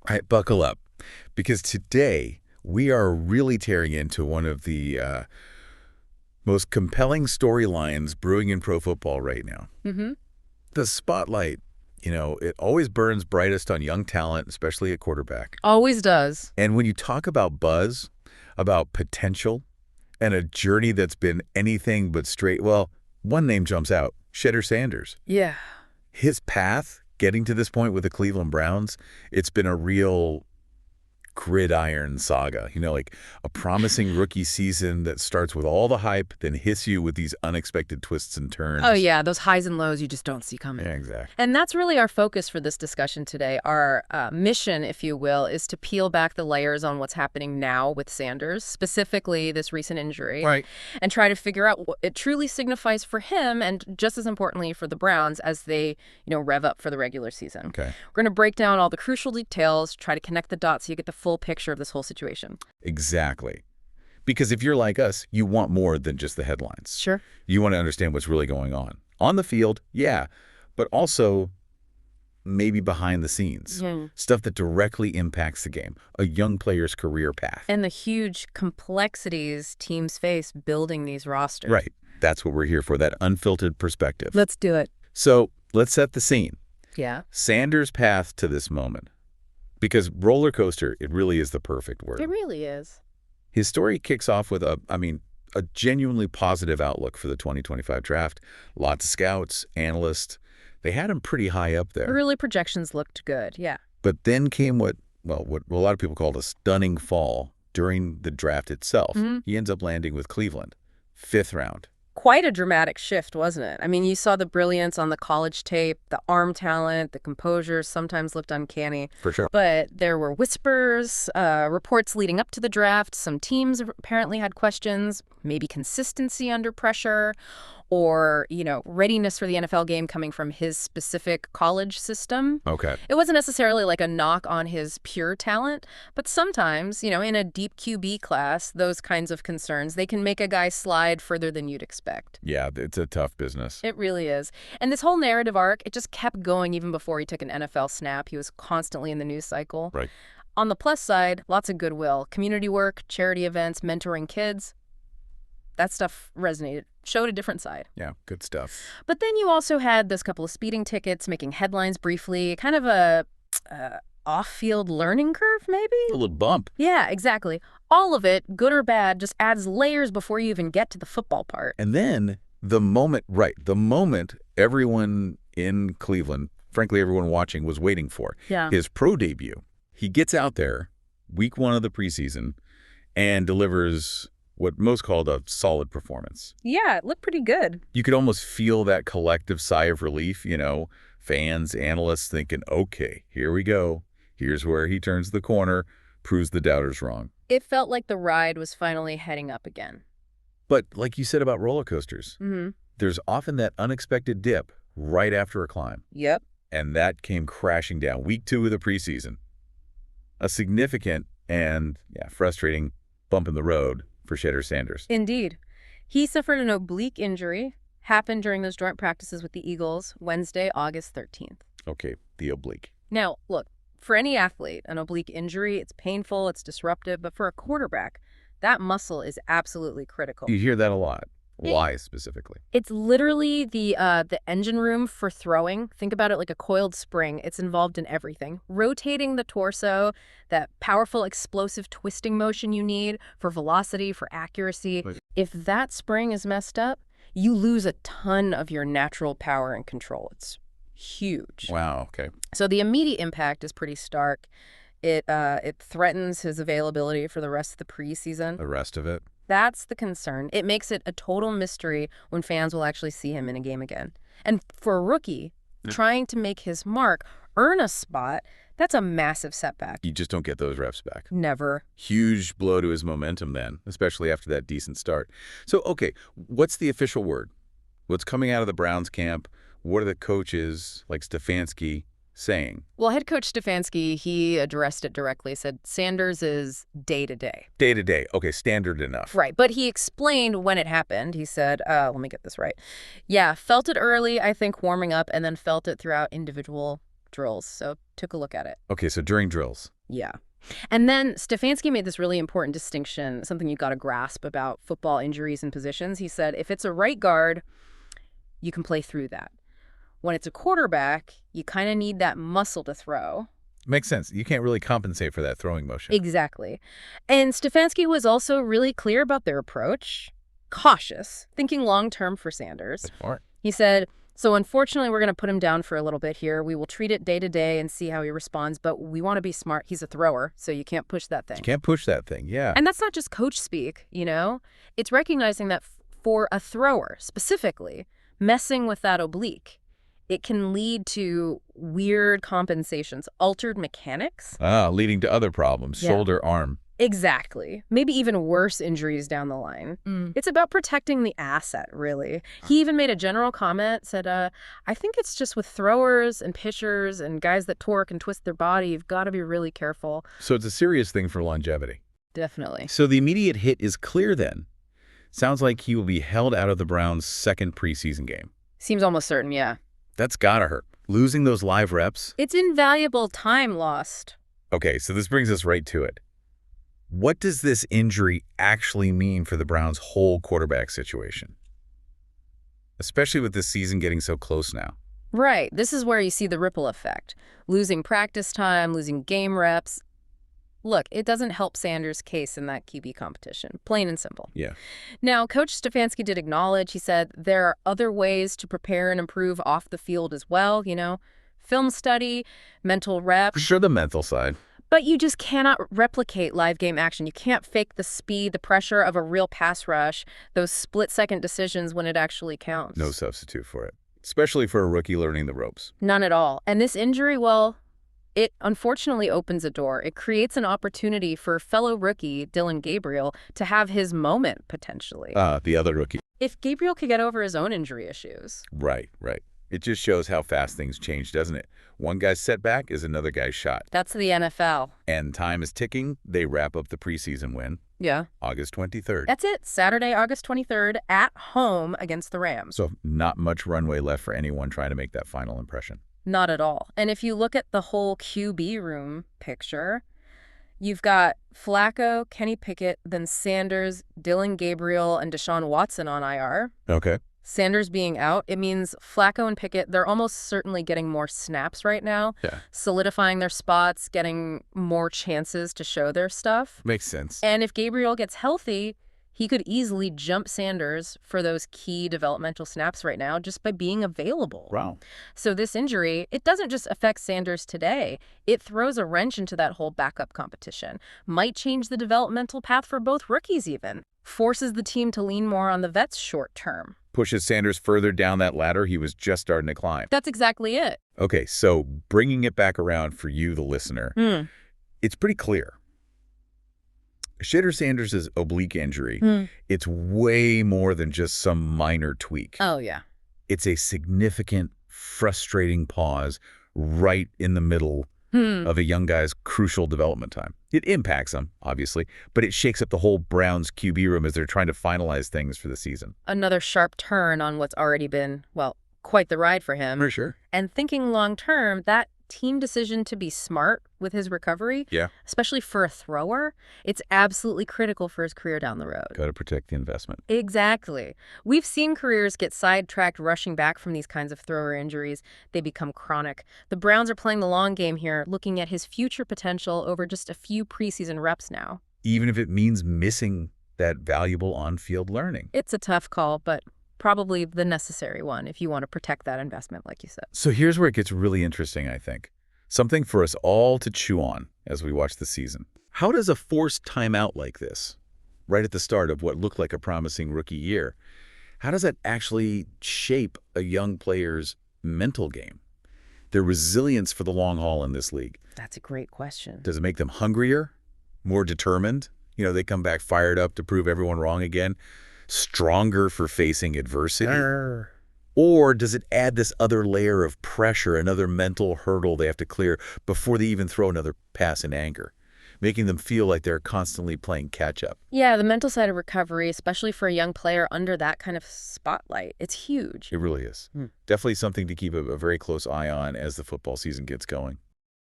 All right, buckle up, because today we are really tearing into one of the most compelling storylines brewing in pro football right now. Mm-hmm. The spotlight, it always burns brightest on young talent, especially at quarterback. Always does. And when you talk about buzz, about potential, and a journey that's been anything but straight, well, one name jumps out, Shedeur Sanders. Yeah. His path getting to this point with the Cleveland Browns, it's been a real gridiron saga, like a promising rookie season that starts with all the hype, then hits you with these unexpected twists and turns. Oh, yeah. Those highs and lows you just don't see coming. Yeah, exactly. And that's really our focus for this discussion today. Our mission, if you will, is to peel back the layers on what's happening now with Sanders, specifically this recent injury, Right. and try to figure out what it truly signifies for him and, just as importantly, for the Browns as they, rev up for the regular season. Okay. We're going to break down all the crucial details, try to connect the dots so you get the full picture of this whole situation. Exactly. Because if you're like us, you want more than just the headlines. Sure. You want to understand what's really going on. On the field, yeah, but also maybe behind the scenes. Stuff that directly impacts the game, a young player's career path. And the huge complexities teams face building these rosters. Right. That's what we're here for, that unfiltered perspective. Let's do it. So let's set the scene. Yeah. Sanders' path to this moment. Because roller coaster, it really is the perfect word. It really is. His story kicks off with a genuinely positive outlook for the 2025 draft. Lots of scouts, analysts. They had him pretty high up there. Early projections looked good, yeah. But then came what a lot of people called a stunning fall during the draft itself. He ends up landing with Cleveland, 5th round. Quite a dramatic shift, wasn't it? I mean, you saw the brilliance on the college tape, the arm talent, the composure sometimes looked uncanny. For sure. But there were whispers, reports leading up to the draft. Some teams apparently had questions, maybe consistency under pressure, or, readiness for the NFL game coming from his specific college system. Okay. It wasn't necessarily like a knock on his pure talent, but sometimes, in a deep QB class, those kinds of concerns, they can make a guy slide further than you'd expect. Yeah, it's a tough business. It really is. And this whole narrative arc, it just kept going even before he took an NFL snap. He was constantly in the news cycle. Right. On the plus side, lots of goodwill, community work, charity events, mentoring kids. That stuff resonated, showed a different side. Yeah, good stuff. But then you also had those couple of speeding tickets making headlines briefly, kind of a off-field learning curve, maybe? A little bump. Yeah, exactly. All of it, good or bad, just adds layers before you even get to the football part. And then the moment everyone in Cleveland, frankly everyone watching, was waiting for, his pro debut. He gets out there, week 1 of the preseason, and delivers what most called a solid performance. Yeah, it looked pretty good. You could almost feel that collective sigh of relief, fans, analysts thinking, okay, here we go. Here's where he turns the corner, proves the doubters wrong. It felt like the ride was finally heading up again. But like you said about roller coasters, there's often that unexpected dip right after a climb. Yep. And that came crashing down week 2 of the preseason. A significant and frustrating bump in the road for Shedeur Sanders. Indeed. He suffered an oblique injury, happened during those joint practices with the Eagles, Wednesday, August 13th. Okay, the oblique. Now, look, for any athlete, an oblique injury, it's painful, it's disruptive, but for a quarterback, that muscle is absolutely critical. You hear that a lot. Why specifically? It's literally the engine room for throwing. Think about it like a coiled spring. It's involved in everything. Rotating the torso, that powerful explosive twisting motion you need for velocity, for accuracy. If that spring is messed up, you lose a ton of your natural power and control. It's huge. Wow, okay. So the immediate impact is pretty stark. It threatens his availability for the rest of the preseason. The rest of it? That's the concern. It makes it a total mystery when fans will actually see him in a game again. And for a rookie, trying to make his mark, earn a spot, that's a massive setback. You just don't get those reps back. Never. Huge blow to his momentum then, especially after that decent start. So, okay, what's the official word? What's coming out of the Browns camp? What are the coaches like Stefanski saying? Well, head coach Stefanski, he addressed it directly, said Sanders is day-to-day. Day-to-day. Okay, standard enough. Right, but he explained when it happened. He said, let me get this right. Yeah, felt it early, I think, warming up, and then felt it throughout individual drills. So took a look at it. Okay, so during drills. Yeah. And then Stefanski made this really important distinction, something you got to grasp about football injuries and positions. He said, if it's a right guard, you can play through that. When it's a quarterback, you kind of need that muscle to throw. Makes sense. You can't really compensate for that throwing motion. Exactly. And Stefanski was also really clear about their approach. Cautious, thinking long-term for Sanders. Smart. He said, so unfortunately, we're going to put him down for a little bit here. We will treat it day to day and see how he responds, but we want to be smart. He's a thrower, so you can't push that thing. You can't push that thing, yeah. And that's not just coach speak, you know? It's recognizing that for a thrower, specifically, messing with that oblique, it can lead to weird compensations, altered mechanics. Leading to other problems, Yeah. shoulder, arm. Exactly. Maybe even worse injuries down the line. It's about protecting the asset, really. He even made a general comment, said, I think it's just with throwers and pitchers and guys that torque and twist their body, you've got to be really careful. So it's a serious thing for longevity. Definitely. So the immediate hit is clear then. Sounds like he will be held out of the Browns' second preseason game. Seems almost certain, yeah. That's gotta hurt. Losing those live reps. It's invaluable time lost. Okay, so this brings us right to it. What does this injury actually mean for the Browns' whole quarterback situation? Especially with this season getting so close now. Right. This is where you see the ripple effect. Losing practice time, losing game reps. Look, it doesn't help Sanders' case in that QB competition, plain and simple. Yeah. Now, Coach Stefanski did acknowledge, he said, there are other ways to prepare and improve off the field as well, you know, film study, mental For reps. sure the mental side. But you just cannot replicate live game action. You can't fake the speed, the pressure of a real pass rush, those split-second decisions when it actually counts. No substitute for it. Especially for a rookie learning the ropes. None at all. And this injury, well, it unfortunately opens a door. It creates an opportunity for fellow rookie Dillon Gabriel to have his moment, potentially. The other rookie. If Gabriel could get over his own injury issues. Right. It just shows how fast things change, doesn't it? One guy's setback is another guy's shot. That's the NFL. And time is ticking. They wrap up the preseason win. Yeah. August 23rd. That's it. Saturday, August 23rd, at home against the Rams. So not much runway left for anyone trying to make that final impression. Not at all. And if you look at the whole QB room picture, you've got Flacco, Kenny Pickett, then Sanders, Dillon Gabriel, and Deshaun Watson on IR. Okay. Sanders being out, it means Flacco and Pickett, they're almost certainly getting more snaps right now, Yeah. solidifying their spots, getting more chances to show their stuff. Makes sense. And if Gabriel gets healthy, he could easily jump Sanders for those key developmental snaps right now just by being available. Wow. So this injury, it doesn't just affect Sanders today. It throws a wrench into that whole backup competition. Might change the developmental path for both rookies even. Forces the team to lean more on the vets short term. Pushes Sanders further down that ladder he was just starting to climb. That's exactly it. Okay, so bringing it back around for you, the listener, it's pretty clear. Shedeur Sanders' oblique injury, it's way more than just some minor tweak. Oh, yeah. It's a significant, frustrating pause right in the middle of a young guy's crucial development time. It impacts him, obviously, but it shakes up the whole Browns QB room as they're trying to finalize things for the season. Another sharp turn on what's already been, well, quite the ride for him. For sure. And thinking long term, that team decision to be smart with his recovery, especially for a thrower, it's absolutely critical for his career down the road. Got to protect the investment. Exactly. We've seen careers get sidetracked rushing back from these kinds of thrower injuries. They become chronic. The Browns are playing the long game here, looking at his future potential over just a few preseason reps now. Even if it means missing that valuable on-field learning. It's a tough call, but probably the necessary one if you want to protect that investment, like you said. So here's where it gets really interesting, I think. Something for us all to chew on as we watch the season. How does a forced timeout like this, right at the start of what looked like a promising rookie year, how does that actually shape a young player's mental game? Their resilience for the long haul in this league? That's a great question. Does it make them hungrier, more determined? You know, they come back fired up to prove everyone wrong again, stronger for facing adversity? Or does it add this other layer of pressure, another mental hurdle they have to clear before they even throw another pass in anger, making them feel like they're constantly playing catch-up? Yeah, the mental side of recovery, especially for a young player under that kind of spotlight, it's huge. It really is. Definitely something to keep a very close eye on as the football season gets going.